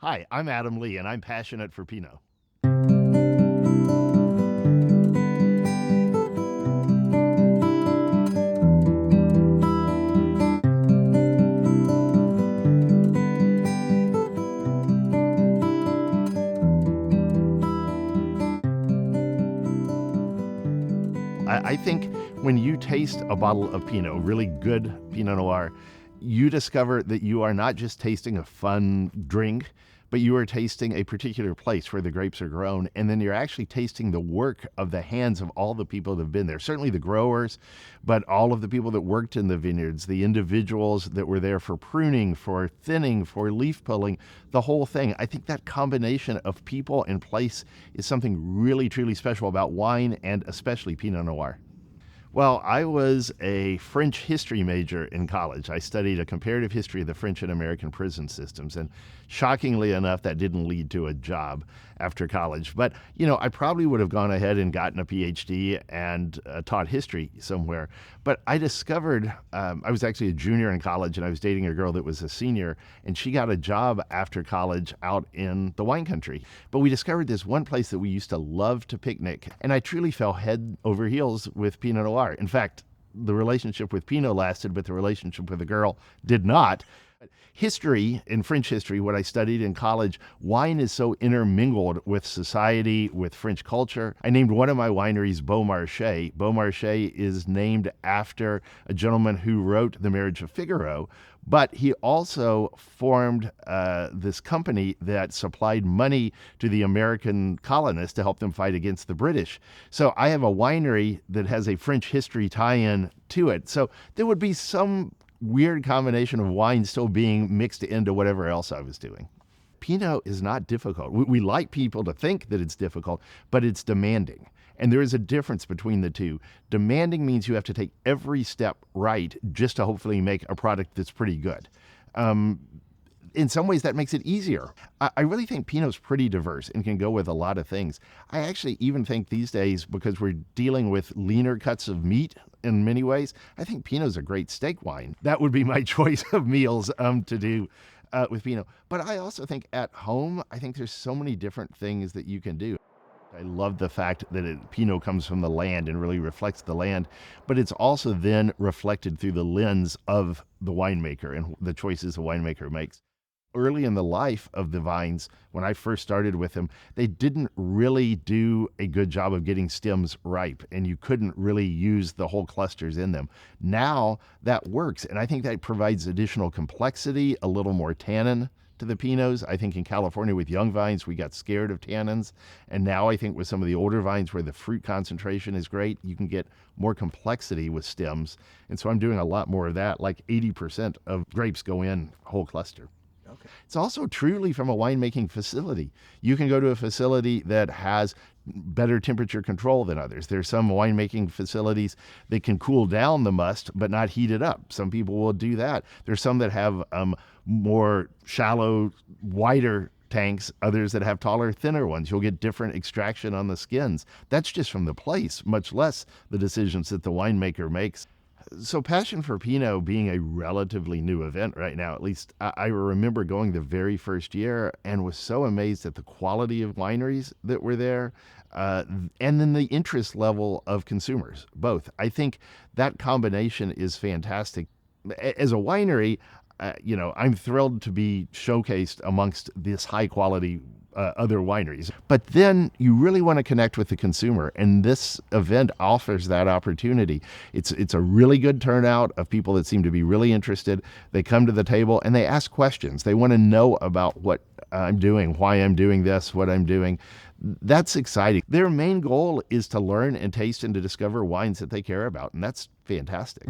Hi, I'm Adam Lee, and I'm passionate for Pinot. I think when you taste a bottle of Pinot, really good Pinot Noir, you discover that you are not just tasting a fun drink, but you are tasting a particular place where the grapes are grown. And then you're actually tasting the work of the hands of all the people that have been there. Certainly the growers, but all of the people that worked in the vineyards, the individuals that were there for pruning, for thinning, for leaf pulling, the whole thing. I think that combination of people and place is something really, truly special about wine and especially Pinot Noir. Well, I was a French history major in college. I studied a comparative history of the French and American prison systems. And shockingly enough, that didn't lead to a job after college. But, I probably would have gone ahead and gotten a PhD and taught history somewhere. But I discovered I was actually a junior in college and I was dating a girl that was a senior, and she got a job after college out in the wine country. But we discovered this one place that we used to love to picnic, and I truly fell head over heels with Pinot Noir. In fact, the relationship with Pinot lasted, but the relationship with the girl did not. History, in French history, what I studied in college, wine is so intermingled with society, with French culture. I named one of my wineries Beaumarchais. Beaumarchais is named after a gentleman who wrote The Marriage of Figaro, but he also formed this company that supplied money to the American colonists to help them fight against the British. So I have a winery that has a French history tie-in to it. So there would be some weird combination of wine still being mixed into whatever else I was doing. Pinot is not difficult. We like people to think that it's difficult, but it's demanding. And there is a difference between the two. Demanding means you have to take every step right just to hopefully make a product that's pretty good. In some ways, that makes it easier. I really think Pinot's pretty diverse and can go with a lot of things. I actually even think these days, because we're dealing with leaner cuts of meat in many ways, I think Pinot's a great steak wine. That would be my choice of meals to do with Pinot. But I also think at home, I think there's so many different things that you can do. I love the fact that Pinot comes from the land and really reflects the land, but it's also then reflected through the lens of the winemaker and the choices the winemaker makes. Early in the life of the vines, when I first started with them, they didn't really do a good job of getting stems ripe, and you couldn't really use the whole clusters in them. Now that works, and I think that provides additional complexity, a little more tannin to the Pinots. I think in California with young vines, we got scared of tannins, and now I think with some of the older vines where the fruit concentration is great, you can get more complexity with stems, and so I'm doing a lot more of that, like 80% of grapes go in whole cluster. Okay. It's also truly from a winemaking facility. You can go to a facility that has better temperature control than others. There's some winemaking facilities that can cool down the must but not heat it up. Some people will do that. There's some that have more shallow, wider tanks, others that have taller, thinner ones. You'll get different extraction on the skins. That's just from the place, much less the decisions that the winemaker makes. So Passion for Pinot being a relatively new event right now, at least I remember going the very first year and was so amazed at the quality of wineries that were there, and then the interest level of consumers, both. I think that combination is fantastic. As a winery, I'm thrilled to be showcased amongst this high quality other wineries. But then you really want to connect with the consumer, and this event offers that opportunity. It's a really good turnout of people that seem to be really interested. They come to the table and they ask questions. They want to know about what I'm doing, why I'm doing this, what I'm doing. That's exciting. Their main goal is to learn and taste and to discover wines that they care about, and that's fantastic.